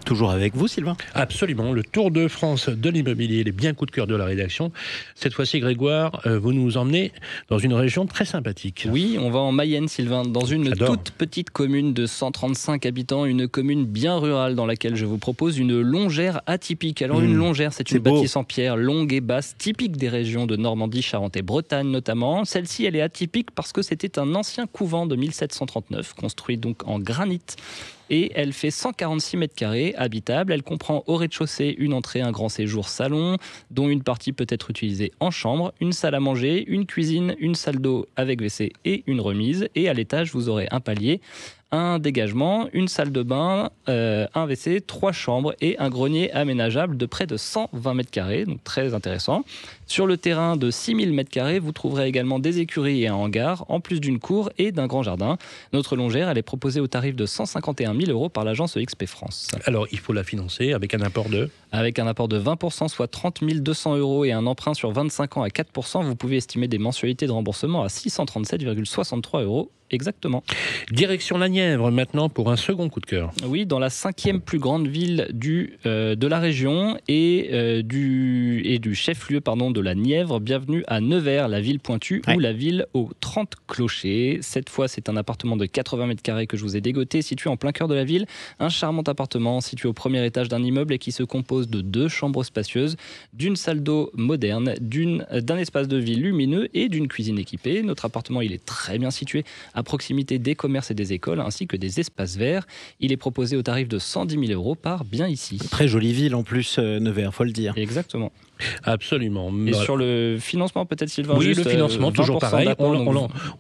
Toujours avec vous, Sylvain? Absolument, le Tour de France de l'immobilier, les bien coups de cœur de la rédaction. Cette fois-ci, Grégoire, vous nous emmenez dans une région très sympathique. Oui, on va en Mayenne, Sylvain, dans une J'adore. toute petite commune de 135 habitants, une commune bien rurale dans laquelle je vous propose une longère atypique. Alors une longère, c'est une bâtisse en pierre longue et basse, typique des régions de Normandie, Charente et Bretagne notamment. Celle-ci, elle est atypique parce que c'était un ancien couvent de 1739, construit donc en granit. Et elle fait 146 mètres carrés, habitable. Elle comprend au rez-de-chaussée une entrée, un grand séjour salon, dont une partie peut être utilisée en chambre, une salle à manger, une cuisine, une salle d'eau avec WC et une remise. Et à l'étage, vous aurez un palier, un dégagement, une salle de bain, un WC, 3 chambres et un grenier aménageable de près de 120 mètres carrés, donc très intéressant. Sur le terrain de 6000 mètres carrés, vous trouverez également des écuries et un hangar, en plus d'une cour et d'un grand jardin. Notre longère, elle est proposée au tarif de 151 000 € par l'agence EXP France. Alors, il faut la financer avec un apport de... Avec un apport de 20%, soit 30 200 € et un emprunt sur 25 ans à 4%, vous pouvez estimer des mensualités de remboursement à 637,63 € exactement. Direction la Nièvre maintenant pour un second coup de cœur. Oui, dans la 5e plus grande ville de la région et du chef-lieu de la Nièvre. Bienvenue à Nevers, la ville pointue ou la ville aux 30 clochers. Cette fois, c'est un appartement de 80 mètres carrés que je vous ai dégoté, situé en plein cœur de la ville. Un charmant appartement situé au premier étage d'un immeuble et qui se compose de 2 chambres spacieuses, d'une salle d'eau moderne, d'un espace de vie lumineux et d'une cuisine équipée. Notre appartement, il est très bien situé à proximité des commerces et des écoles, ainsi que des espaces verts. Il est proposé au tarif de 110 000 € par bien ici. Très jolie ville en plus, Nevers, faut le dire. Exactement. Absolument. Et sur le financement, peut-être, Sylvain? Oui, juste, le financement, toujours pareil.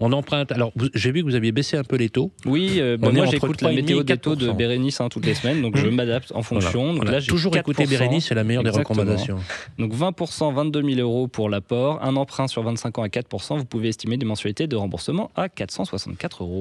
On emprunte. Alors, j'ai vu que vous aviez baissé un peu les taux. Oui, moi j'écoute la météo des taux de Bérénice toutes les semaines, donc je m'adapte en fonction. Donc là, j'ai toujours écouté Bérénice, c'est la meilleure des recommandations. Donc 20%, 22 000 € pour l'apport, un emprunt sur 25 ans à 4%. Vous pouvez estimer des mensualités de remboursement à 464 €.